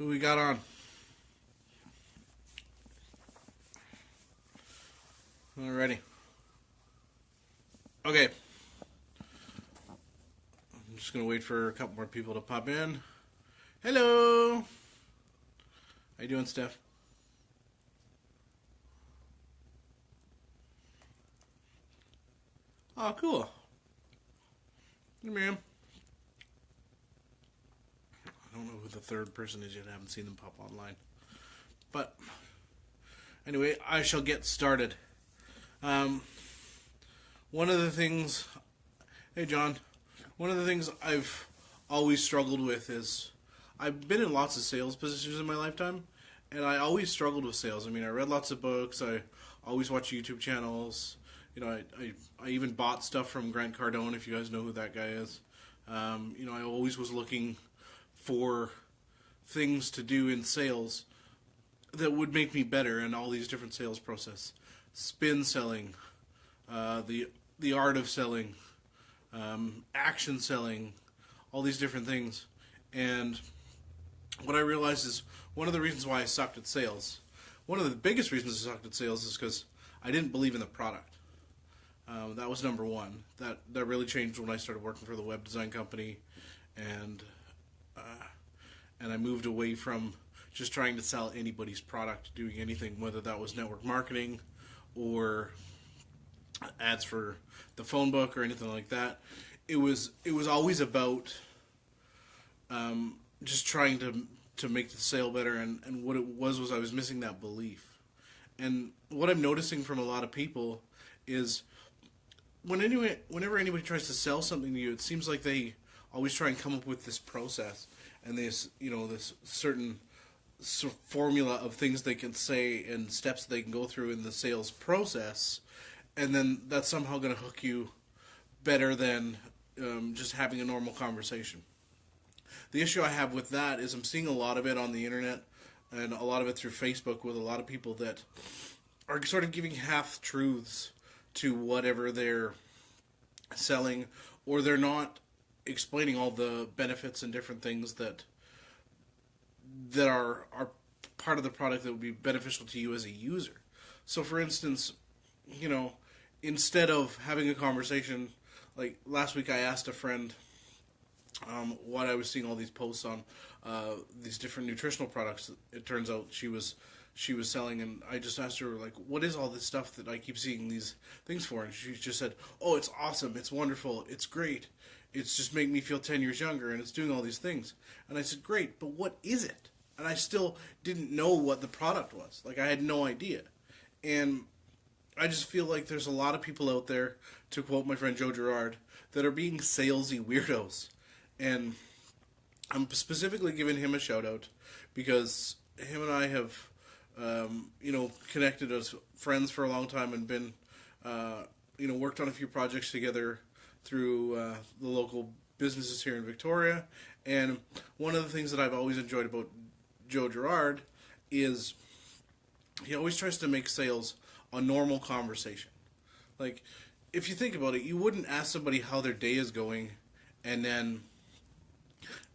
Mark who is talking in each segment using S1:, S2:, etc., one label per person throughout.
S1: Who we got on? Alrighty. Okay. I'm just going to wait for a couple more people to pop in. Hello! How you doing, Steph? Oh, cool. Hey, ma'am. I don't know who the third person is yet. I haven't seen them pop online. But, anyway, I shall get started. One of the things... Hey, John. One of the things I've always struggled with is... I've been in lots of sales positions in my lifetime, and I always struggled with sales. I mean, I read lots of books. I always watch YouTube channels. You know, I even bought stuff from Grant Cardone, if you guys know who that guy is. You know, I always was looking for things to do in sales that would make me better in all these different sales process. Spin selling, the art of selling, action selling, all these different things. And what I realized is one of the reasons why I sucked at sales, one of the biggest reasons I sucked at sales is because I didn't believe in the product. That was number one. That really changed when I started working for the web design company, and I moved away from just trying to sell anybody's product, doing anything, whether that was network marketing or ads for the phone book or anything like that. It was always about just trying to make the sale better, and what it was I was missing that belief. And what I'm noticing from a lot of people is whenever anybody tries to sell something to you, it seems like they always try and come up with this process and this certain formula of things they can say and steps they can go through in the sales process, and then that's somehow going to hook you better than just having a normal conversation. The issue I have with that is I'm seeing a lot of it on the internet and a lot of it through Facebook with a lot of people that are sort of giving half-truths to whatever they're selling, or they're not explaining all the benefits and different things that are part of the product that would be beneficial to you as a user. So, for instance, you know, instead of having a conversation, like last week I asked a friend what I was seeing all these posts on these different nutritional products. It turns out she was selling, and I just asked her, like, what is all this stuff that I keep seeing these things for? And she just said, oh, it's awesome, it's wonderful, it's great, it's just making me feel 10 years younger, and it's doing all these things. And I said, great, but what is it? And I still didn't know what the product was. Like, I had no idea. And I just feel like there's a lot of people out there, to quote my friend Joe Girard, that are being salesy weirdos. And I'm specifically giving him a shout out because him and I have connected as friends for a long time and been, worked on a few projects together through the local businesses here in Victoria. And one of the things that I've always enjoyed about Joe Girard is he always tries to make sales a normal conversation. Like, if you think about it, you wouldn't ask somebody how their day is going and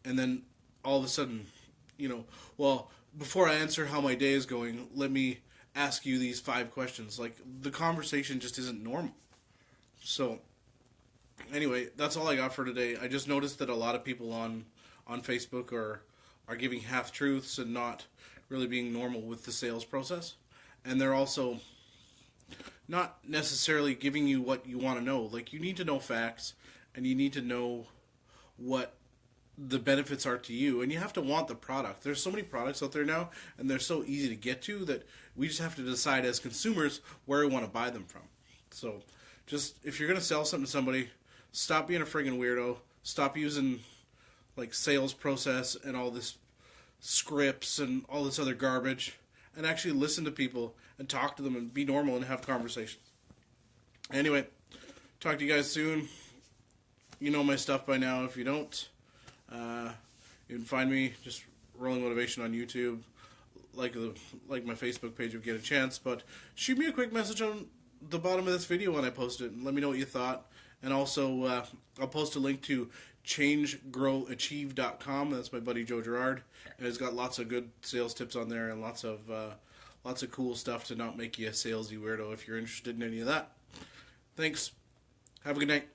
S1: then all of a sudden, well, before I answer how my day is going, let me ask you these 5 questions. Like, the conversation just isn't normal. So, anyway, that's all I got for today. I just noticed that a lot of people on Facebook are giving half-truths and not really being normal with the sales process. And they're also not necessarily giving you what you want to know. Like, you need to know facts, and you need to know what the benefits are to you, and you have to want the product. There's so many products out there now, and they're so easy to get to that we just have to decide as consumers where we want to buy them from. So, just, if you're going to sell something to somebody, stop being a friggin' weirdo. Stop using, like, sales process and all this scripts and all this other garbage, and actually listen to people and talk to them and be normal and have conversations. Anyway, talk to you guys soon. You know my stuff by now. If you don't, you can find me just Rolling Motivation on YouTube, like my Facebook page if you get a chance. But shoot me a quick message on the bottom of this video when I post it, and let me know what you thought. And also, I'll post a link to changegrowachieve.com. That's my buddy Joe Gerard, and it's got lots of good sales tips on there and lots of cool stuff to not make you a salesy weirdo if you're interested in any of that. Thanks. Have a good night.